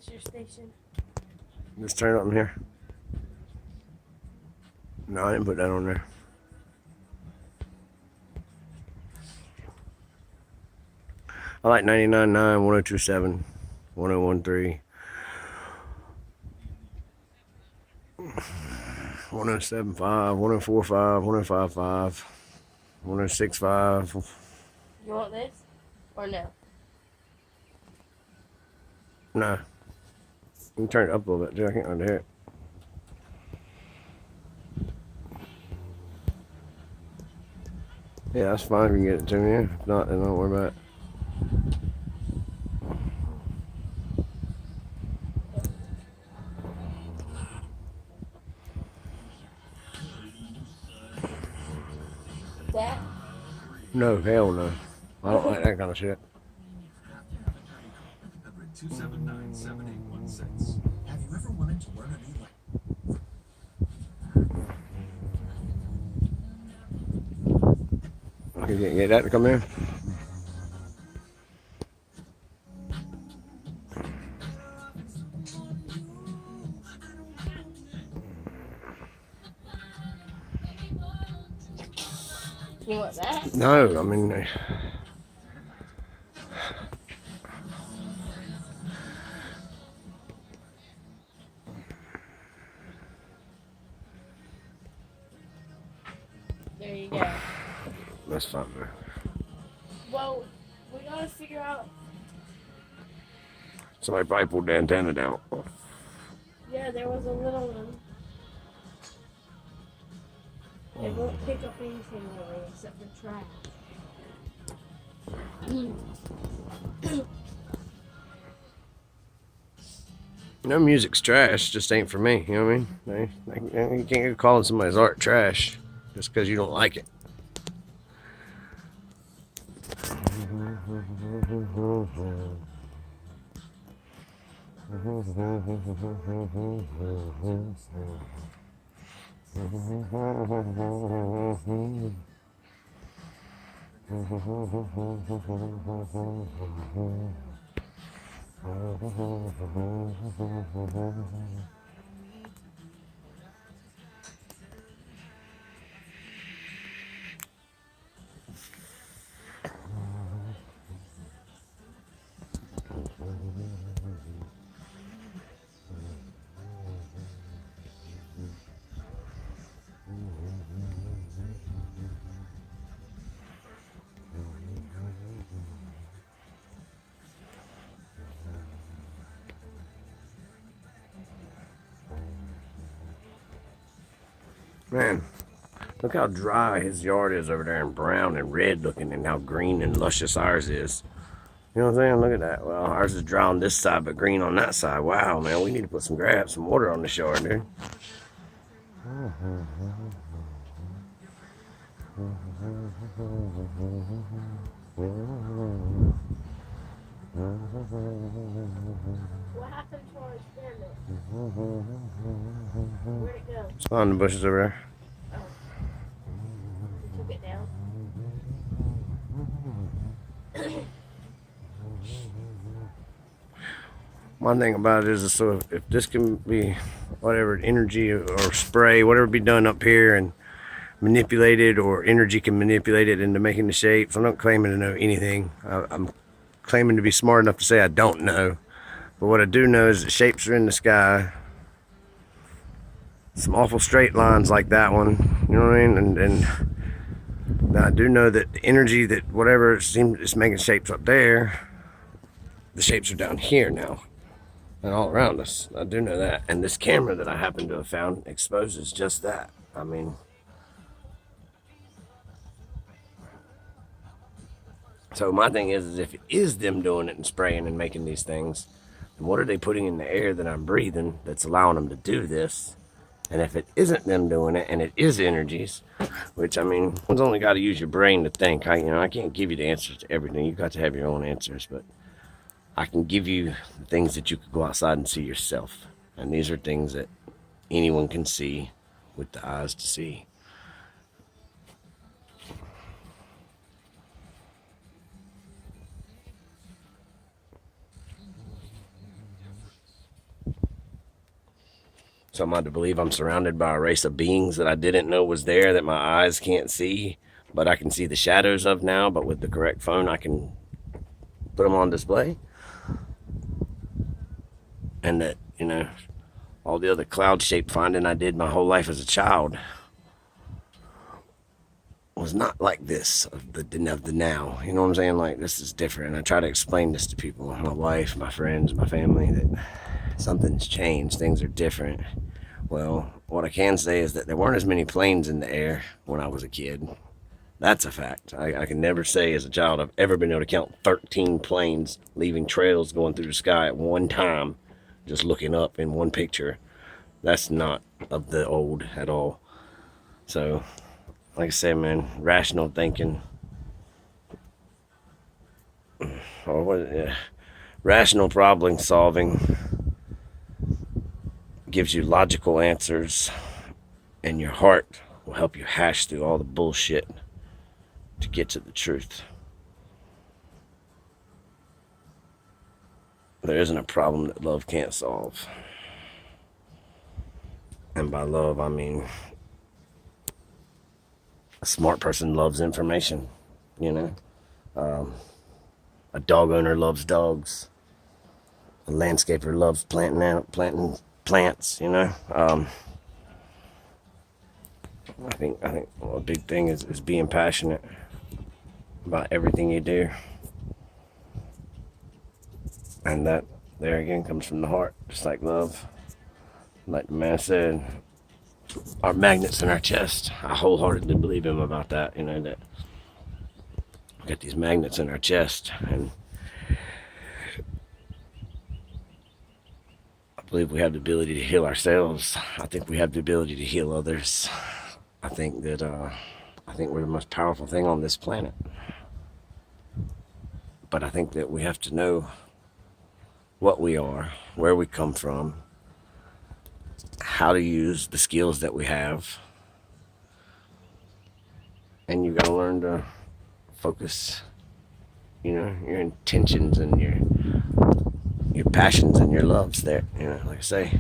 What's your station? Just turn it on here. No, I didn't put that on there. I like 99.9, 102.7, 101.3, 107.5, 104.5, 105.5, 106.5. You want this? Or no? No. You can turn it up a little bit, too. I can't really hear it. Yeah, that's fine if you can get it to me. If not, then don't worry about it. That? No, hell no. I don't like that kind of shit. 279-7816. Have you ever wanted to learn a new language? Can you get that to come in? You want that? No, I mean... There you go. That's fine, man. Well, we gotta figure out. Somebody probably pulled the antenna down. Yeah, there was a little one. It won't pick up anything really except for trash. No music's trash, just ain't for me. You know what I mean? You can't get calling somebody's art trash just because you don't like it. Man, look how dry his yard is over there and brown and red looking and how green and luscious ours is. You know what I'm saying? Look at that. Well, ours is dry on this side but green on that side. Wow, man, we need to put some water on this yard, dude. What happened to our experiment? Where'd it go? It's behind the bushes over there. Oh. You took it down? My thing about it is, so if this can be whatever energy or spray, whatever be done up here and manipulated, or energy can manipulate it into making the shapes. I'm not claiming to know anything. I'm claiming to be smart enough to say I don't know. But what I do know is that shapes are in the sky. Some awful straight lines like that one. You know what I mean? And I do know that the energy that whatever seems is making shapes up there, the shapes are down here now. And all around us. I do know that. And this camera that I happen to have found exposes just that. I mean, so my thing is if it is them doing it and spraying and making these things, then what are they putting in the air that I'm breathing that's allowing them to do this? And if it isn't them doing it and it is energies, which, I mean, one's only got to use your brain to think. I can't give you the answers to everything. You've got to have your own answers, but I can give you the things that you could go outside and see yourself. And these are things that anyone can see with the eyes to see. So I'm led to believe I'm surrounded by a race of beings that I didn't know was there, that my eyes can't see, but I can see the shadows of now. But with the correct phone, I can put them on display. And that, you know, all the other cloud shape finding I did my whole life as a child was not like this of the now. You know what I'm saying? Like, this is different. I try to explain this to people, my wife, my friends, my family, that something's changed. Things are different. Well, what I can say is that there weren't as many planes in the air when I was a kid. That's a fact. I can never say as a child I've ever been able to count 13 planes leaving trails going through the sky at one time, just looking up in one picture. That's not of the old at all. So, like I said, man, rational thinking, or what? Rational problem solving gives you logical answers, and your heart will help you hash through all the bullshit to get to the truth. There isn't a problem that love can't solve. And by love, I mean a smart person loves information, you know. A dog owner loves dogs. A landscaper loves planting plants, you know. I think a big thing is being passionate about everything you do. And that, there again, comes from the heart, just like love. Like the man said, our magnets in our chest. I wholeheartedly believe him about that, you know, that we got these magnets in our chest, and I believe we have the ability to heal ourselves. I think we have the ability to heal others. I think that we're the most powerful thing on this planet. But I think that we have to know what we are, where we come from, how to use the skills that we have. And you gotta learn to focus, you know, your intentions and your passions and your loves there, you know, like I say.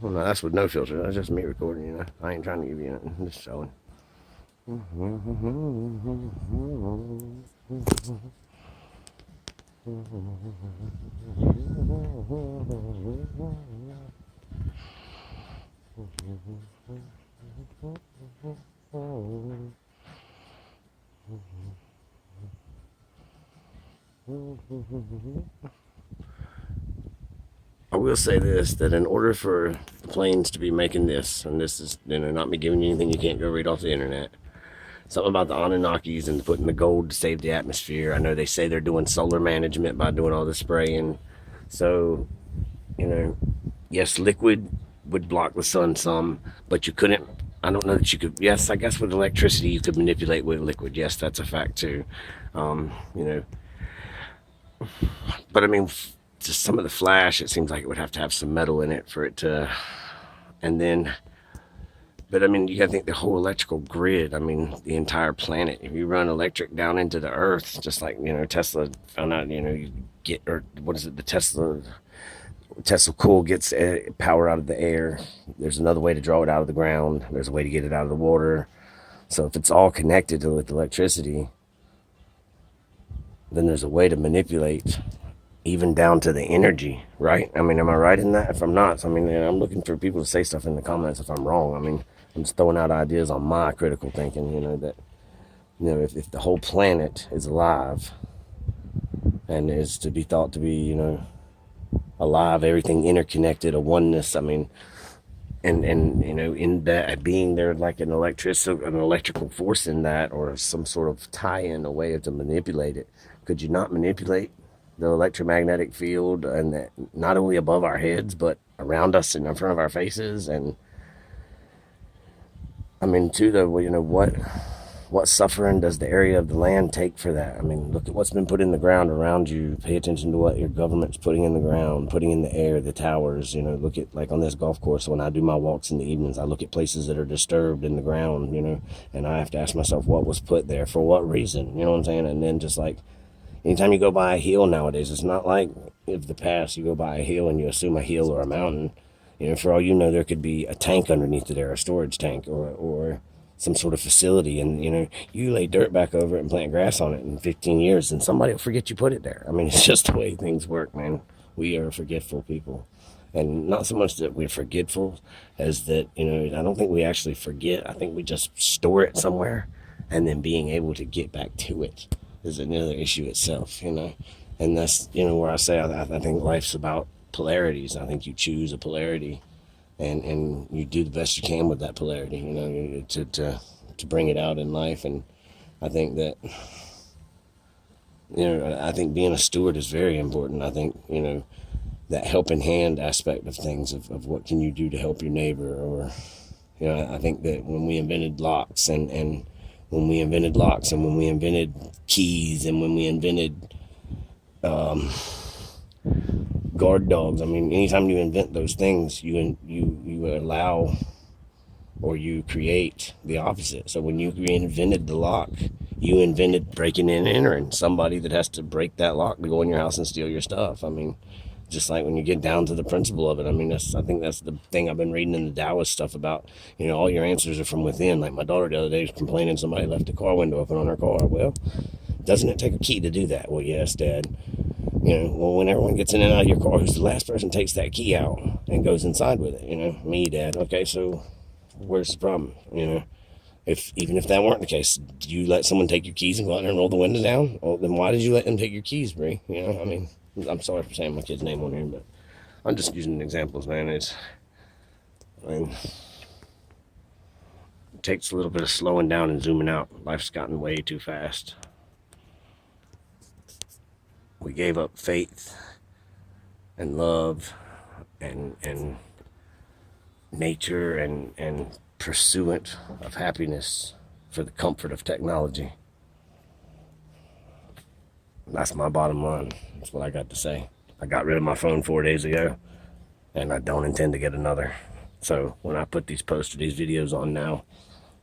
Well, no, that's with no filter. That's just me recording, you know. I ain't trying to give you nothing. I'm just showing. I will say this, that in order for planes to be making this, and this is, you know, not me giving you anything you can't go read off the internet, something about the Anunnakis and putting the gold to save the atmosphere. I know they say they're doing solar management by doing all the spraying. So, you know, yes, liquid would block the sun some, but you couldn't, I don't know that you could, yes, I guess with electricity you could manipulate with liquid. Yes, that's a fact too. You know, but I mean, just some of the flash, it seems like it would have to have some metal in it for it to, and then, but I mean, you gotta think the whole electrical grid, I mean, the entire planet, if you run electric down into the earth, just like, you know, Tesla found out, you know, you get, or what is it, the Tesla coil gets power out of the air. There's another way to draw it out of the ground. There's a way to get it out of the water. So if it's all connected with electricity, then there's a way to manipulate even down to the energy, right? I mean, am I right in that? If I'm not, I mean, I'm looking for people to say stuff in the comments if I'm wrong. I mean, I'm just throwing out ideas on my critical thinking, you know, that, you know, if the whole planet is alive and is to be thought to be, you know, alive, everything interconnected, a oneness, I mean, and you know, in that being there, like an electrical force in that, or some sort of tie-in, a way to manipulate it. Could you not manipulate the electromagnetic field, and that not only above our heads but around us and in front of our faces? And I mean, too, though, you know, what what suffering does the area of the land take for that? I mean, look at what's been put in the ground around you. Pay attention to what your government's putting in the ground, putting in the air, the towers. You know, look at, like on this golf course, when I do my walks in the evenings, I look at places that are disturbed in the ground, you know, and I have to ask myself what was put there, for what reason, you know what I'm saying? And then just like, anytime you go by a hill nowadays, it's not like of the past. You go by a hill and you assume a hill or a mountain. You know, for all you know, there could be a tank underneath it there, a storage tank, or some sort of facility, and you know, you lay dirt back over it and plant grass on it in 15 years and somebody will forget you put it there. I mean, it's just the way things work, man. We are forgetful people, and not so much that we're forgetful as that, you know, I don't think we actually forget. I think we just store it somewhere, and then being able to get back to it is another issue itself, you know. And that's, you know, where I say I think life's about polarities. I think you choose a polarity, and you do the best you can with that polarity, you know, to bring it out in life. And I think that, you know, I think being a steward is very important. I think, you know, that helping hand aspect of things, of what can you do to help your neighbor, or, you know, I think that when we invented locks and when we invented locks and when we invented keys and when we invented guard dogs. I mean, anytime you invent those things, you allow, or you create the opposite. So when you invented the lock, you invented breaking in and entering, somebody that has to break that lock to go in your house and steal your stuff. I mean, just like when you get down to the principle of it, I mean, I think that's the thing I've been reading in the Taoist stuff about, you know, all your answers are from within. Like my daughter the other day was complaining somebody left the car window open on her car. Well, doesn't it take a key to do that? Well, yes, Dad. You know, well, when everyone gets in and out of your car, who's the last person takes that key out and goes inside with it? You know, me, Dad. Okay, so where's the problem? You know, even if that weren't the case, do you let someone take your keys and go out there and roll the window down? Well, then why did you let them take your keys, Bree? You know, I mean, I'm sorry for saying my kid's name on here, but I'm just using examples, man. It takes a little bit of slowing down and zooming out. Life's gotten way too fast. We gave up faith and love and nature and pursuit of happiness for the comfort of technology. That's my bottom line. That's what I got to say. I got rid of my phone 4 days ago, and I don't intend to get another. So when I put these posts or these videos on now,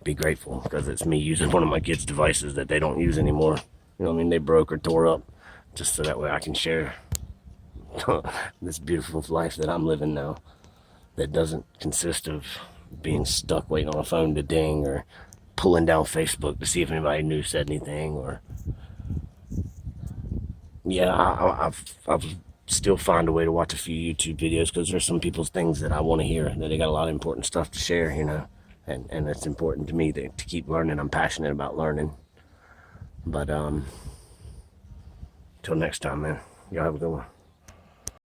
be grateful, because it's me using one of my kids' devices that they don't use anymore. You know what I mean? They broke or tore up, just so that way I can share this beautiful life that I'm living now, that doesn't consist of being stuck waiting on a phone to ding, or pulling down Facebook to see if anybody new said anything, or yeah, I've still find a way to watch a few YouTube videos, because there's some people's things that I want to hear, that they got a lot of important stuff to share, you know, and it's important to me to keep learning. I'm passionate about learning. But till next time, man, y'all have a good one.